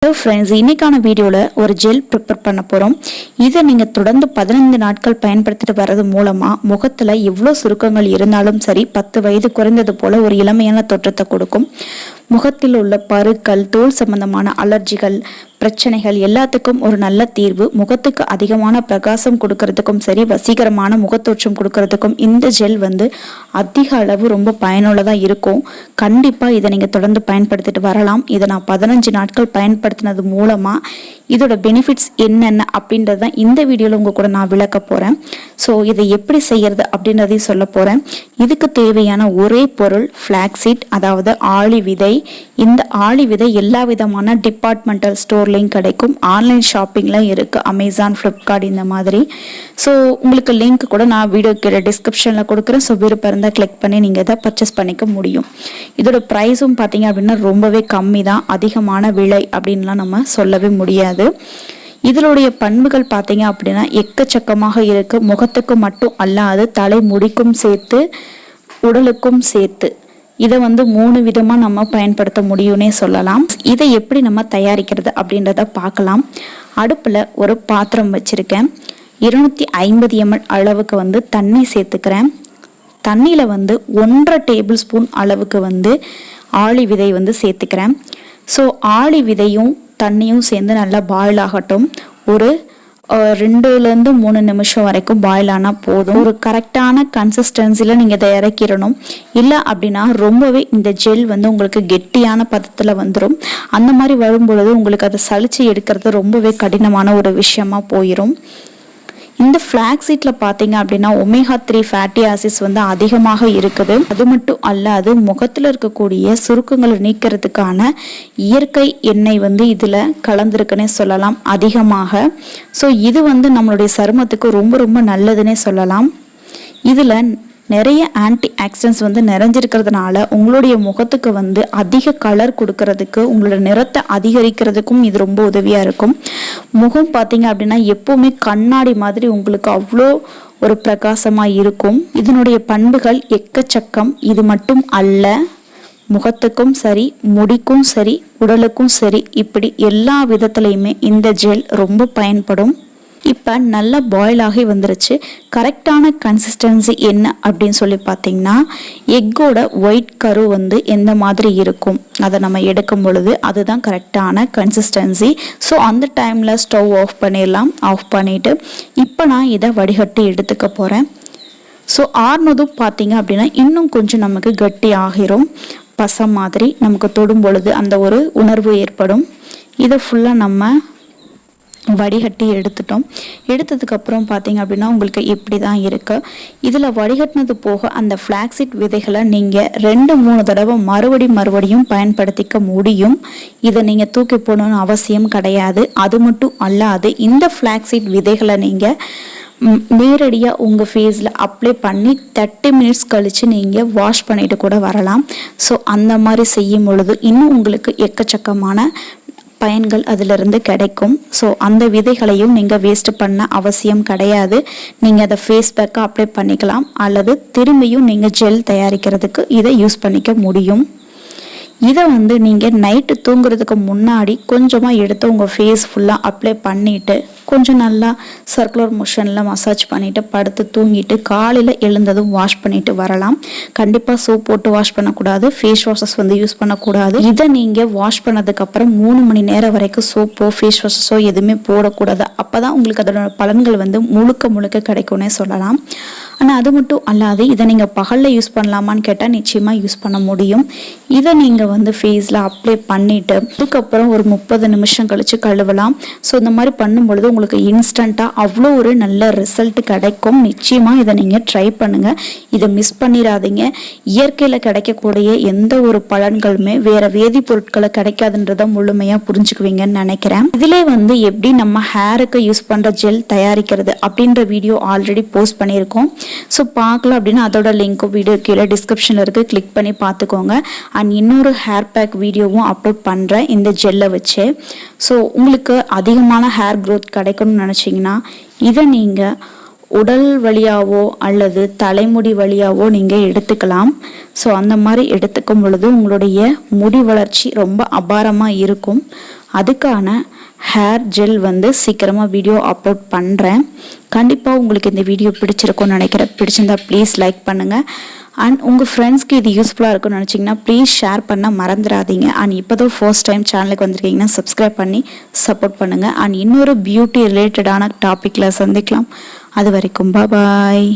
Hello friends, இன்னைக்கான வீடியோவில் ஒரு ஜெல் ப்ரிப்பேர் பண்ண போகிறோம். இதை நீங்கள் தொடர்ந்து 15 நாட்கள் பயன்படுத்திட்டு வர்றது மூலமாக முகத்தில் எவ்வளோ சுருக்கங்கள் இருந்தாலும் சரி 10 வயது குறைந்தது போல் ஒரு இளமையான தோற்றத்தை கொடுக்கும். முகத்தில் உள்ள பருக்கள், தோல் சம்பந்தமான அலர்ஜிகள், பிரச்சனைகள் எல்லாத்துக்கும் ஒரு நல்ல தீர்வு. முகத்துக்கு அதிகமான பிரகாசம் கொடுக்கறதுக்கும் சரி, வசீகரமான முகத்தோற்றம் கொடுக்கறதுக்கும் இந்த ஜெல் அதிக அளவு ரொம்ப பயனுள்ளதாக இருக்கும். கண்டிப்பாக இதை நீங்கள் தொடர்ந்து பயன்படுத்திட்டு வரலாம். இதை நான் 15 நாட்கள் பயன்படுத்தினது மூலமாக இதோட பெனிஃபிட்ஸ் என்னென்ன அப்படின்றது தான் இந்த வீடியோவில் உங்கள் கூட நான் விளக்க போகிறேன். ஸோ இதை எப்படி செய்யறது அப்படின்றதையும் சொல்ல போகிறேன். இதுக்கு தேவையான ஒரே பொருள் flaxseed, அதாவது ஆளி விதை. இந்த ஆளி விதை எல்லா விதமான டிபார்ட்மெண்டல் ஸ்டோர்லையும் கிடைக்கும், ஆன்லைன் ஷாப்பிங்லாம் இருக்குது, அமேசான், ஃப்ளிப்கார்ட் இந்த மாதிரி. ஸோ உங்களுக்கு லிங்க் கூட நான் வீடியோ கீழே டிஸ்கிரிப்ஷனில் கொடுக்குறேன். ஸோ விருப்பம் இருந்தால் கிளிக் பண்ணி நீங்கள் இதை பர்ச்சேஸ் பண்ணிக்க முடியும். இதோட ப்ரைஸும் பார்த்தீங்க அப்படின்னா ரொம்பவே கம்மி தான், அதிகமான விலை அப்படின்லாம் நம்ம சொல்லவே முடியாது. இதனுடைய பண்புகள் பார்த்தீங்க அப்படின்னா எக்கச்சக்கமாக இருக்கு. முகத்துக்கு மட்டும் அல்லாது தலை முடிக்கும் சேர்த்து, உடலுக்கும் சேர்த்து இதை 3 விதமா நம்ம பயன்படுத்த முடியும்னே சொல்லலாம். இதை எப்படி நம்ம தயாரிக்கிறது அப்படின்றத பார்க்கலாம். அடுப்புல ஒரு பாத்திரம் வச்சிருக்கேன். 250 ml அளவுக்கு தண்ணி சேர்த்துக்கிறேன். தண்ணியில 1.5 டேபிள் ஸ்பூன் அளவுக்கு ஆளி விதை சேர்த்துக்கிறேன். ஸோ ஆளி விதையும் தண்ணியும் சேர்ந்து நல்லா பாயில் ஆகட்டும். ஒரு 2லேருந்து 3 நிமிஷம் வரைக்கும் பாயில் ஆனால் போதும். ஒரு கரெக்டான கன்சிஸ்டன்சியில் நீங்கள் இதை இறக்கிடணும். இல்லை அப்படின்னா ரொம்பவே இந்த ஜெல் உங்களுக்கு கெட்டியான பதத்தில் வந்துடும். அந்த மாதிரி வரும்பொழுது உங்களுக்கு அதை சலிச்சு எடுக்கிறது ரொம்பவே கடினமான ஒரு விஷயமா போயிடும். இந்த flaxseedல பார்த்தீங்க அப்படின்னா ஒமேகா 3 ஃபேட்டி ஆசிட்ஸ் அதிகமாக இருக்குது. அது மட்டும் அல்லாது முகத்தில் இருக்கக்கூடிய சுருக்கங்களை நீக்கிறதுக்கான இயற்கை எண்ணெய் இதில் கலந்துருக்குன்னே சொல்லலாம் அதிகமாக. ஸோ இது நம்மளுடைய சருமத்துக்கு ரொம்ப ரொம்ப நல்லதுன்னே சொல்லலாம். இதில் நிறைய ஆன்டி ஆக்சிடென்ட்ஸ் நிறைஞ்சிருக்கிறதுனால உங்களுடைய முகத்துக்கு அதிக கலர் கொடுக்கறதுக்கு, உங்களோட நிறத்தை அதிகரிக்கிறதுக்கும் இது ரொம்ப உதவியாக இருக்கும். முகம் பார்த்தீங்க அப்படின்னா எப்பவுமே கண்ணாடி மாதிரி உங்களுக்கு அவ்வளோ ஒரு பிரகாசமாக இருக்கும். இதனுடைய பண்புகள் எக்கச்சக்கம். இது மட்டும் அல்ல, முகத்துக்கும் சரி, முடிக்கும் சரி, உடலுக்கும் சரி, இப்படி எல்லா விதத்துலையுமே இந்த ஜெல் ரொம்ப பயன்படும். இப்போ நல்லா பாயில் ஆகி வந்துருச்சு. கரெக்டான கன்சிஸ்டன்சி என்ன அப்படின்னு சொல்லி பார்த்தீங்கன்னா, எக்கோட ஒயிட் கரு எந்த மாதிரி இருக்கும் அதை நம்ம எடுக்கும் பொழுது அதுதான் கரெக்டான கன்சிஸ்டன்சி. ஸோ அந்த டைமில் ஸ்டவ் ஆஃப் பண்ணிடலாம். ஆஃப் பண்ணிவிட்டு இப்போ நான் இதை வடிகட்டி எடுத்துக்க போகிறேன். ஸோ ஆறுனதும் பார்த்தீங்க அப்படின்னா இன்னும் கொஞ்சம் நமக்கு கட்டி ஆகிரும். பசை மாதிரி நமக்கு தொடும் பொழுது அந்த ஒரு உணர்வு ஏற்படும். இதை ஃபுல்லாக நம்ம வடிகட்டி எடுத்துட்டோம். எடுத்ததுக்கப்புறம் பார்த்தீங்க அப்படின்னா உங்களுக்கு இப்படி தான் இருக்கு. இதில் வடிகட்டினது போக அந்த flaxseed விதைகளை நீங்கள் 2-3 தடவை மறுபடியும் பயன்படுத்திக்க முடியும். இதை நீங்கள் தூக்கி போடணும்னு அவசியம் கிடையாது. அது மட்டும் அல்லாது இந்த flaxseed விதைகளை நீங்கள் நேரடியாக உங்கள் ஃபேஸில் அப்ளை பண்ணி 30 மினிட்ஸ் கழித்து நீங்கள் வாஷ் பண்ணிட்டு கூட வரலாம். ஸோ அந்த மாதிரி செய்யும் பொழுது இன்னும் உங்களுக்கு எக்கச்சக்கமான பயன்கள் அதிலிருந்து கிடைக்கும். ஸோ அந்த விதைகளையும் நீங்கள் வேஸ்ட் பண்ண அவசியம் கிடையாது. நீங்கள் அதை ஃபேஸ் பேக்காக அப்ளை பண்ணிக்கலாம், அல்லது திரும்பியும் நீங்கள் ஜெல் தயாரிக்கிறதுக்கு இதை யூஸ் பண்ணிக்க முடியும். இதை நீங்கள் நைட்டு தூங்குறதுக்கு முன்னாடி கொஞ்சமாக எடுத்து உங்கள் ஃபேஸ் ஃபுல்லாக அப்ளை பண்ணிவிட்டு கொஞ்சம் நல்லா சர்க்குலர் மோஷனில் மசாஜ் பண்ணிவிட்டு படுத்து தூங்கிட்டு காலையில் எழுந்ததும் வாஷ் பண்ணிட்டு வரலாம். கண்டிப்பாக சோப் போட்டு வாஷ் பண்ணக்கூடாது, ஃபேஸ் வாஷஸ் யூஸ் பண்ணக்கூடாது. இதை நீங்கள் வாஷ் பண்ணதுக்கப்புறம் 3 மணி நேரம் வரைக்கும் சோப்போ ஃபேஸ் வாஷஸோ எதுவுமே போடக்கூடாது. அப்போ தான் உங்களுக்கு அதோட பலன்கள் முழுக்க கிடைக்கும்னே சொல்லலாம். ஆனால் அது மட்டும் அல்லாது இதை நீங்கள் பகலில் யூஸ் பண்ணலாமான்னு கேட்டால் நிச்சயமாக யூஸ் பண்ண முடியும். இதை நீங்கள் ஃபேஸில் அப்ளை பண்ணிவிட்டு அதுக்கப்புறம் ஒரு 30 நிமிஷம் கழித்து கழுவலாம். ஸோ இந்த மாதிரி பண்ணும் பொழுது உங்களுக்கு இன்ஸ்டண்ட்டாக அவ்வளோ ஒரு நல்ல ரிசல்ட் கிடைக்கும். நிச்சயமாக இதை நீங்கள் ட்ரை பண்ணுங்கள். இதை மிஸ் பண்ணிடாதீங்க. இயற்கையில் கிடைக்கக்கூடிய எந்த ஒரு பலன்களுமே வேற வேதிப்பொருட்களை கிடைக்காதுன்றதை முழுமையாக புரிஞ்சுக்குவீங்கன்னு நினைக்கிறேன். இதிலே எப்படி நம்ம ஹேருக்கு யூஸ் பண்ணுற ஜெல் தயாரிக்கிறது அப்படின்ற வீடியோ ஆல்ரெடி போஸ்ட் பண்ணியிருக்கோம். ஸோ பார்க்கலாம் அப்படின்னா அதோட லிங்க்கும் வீடியோ கீழே டிஸ்கிரிப்ஷனில் இருக்குது, கிளிக் பண்ணி பார்த்துக்கோங்க. அண்ட் இன்னொரு ஹேர் பேக் வீடியோவும் அப்லோட் பண்ணுறேன் இந்த ஜெல்லை வச்சு. ஸோ உங்களுக்கு அதிகமான ஹேர் க்ரோத் கிடைக்கணும்னு நினச்சிங்கன்னா இதை நீங்கள் உடல் வழியாவோ அல்லது தலைமுடி வழியாவோ நீங்கள் எடுத்துக்கலாம். ஸோ அந்த மாதிரி எடுத்துக்கும் பொழுது உங்களுடைய முடி வளர்ச்சி ரொம்ப அபாரமாக இருக்கும். அதுக்கான ஹேர் ஜெல் சீக்கிரமாக வீடியோ அப்லோட் பண்ணுறேன். கண்டிப்பாக உங்களுக்கு இந்த வீடியோ பிடிச்சிருக்கும்னு நினைக்கிறேன். பிடிச்சிருந்தா ப்ளீஸ் லைக் பண்ணுங்கள். அண்ட் உங்கள் ஃப்ரெண்ட்ஸ்க்கு இது யூஸ்ஃபுல்லாக இருக்கும்னு நினச்சிங்கன்னா ப்ளீஸ் ஷேர் பண்ண மறந்துடாதீங்க. அண்ட் இப்போ தான் ஃபர்ஸ்ட் டைம் சேனலுக்கு வந்திருக்கீங்கன்னா சப்ஸ்கிரைப் பண்ணி சப்போர்ட் பண்ணுங்கள். அண்ட் இன்னொரு பியூட்டி ரிலேட்டடான டாப்பிக்கில் சந்திக்கலாம். அது வரைக்கும் பாய்.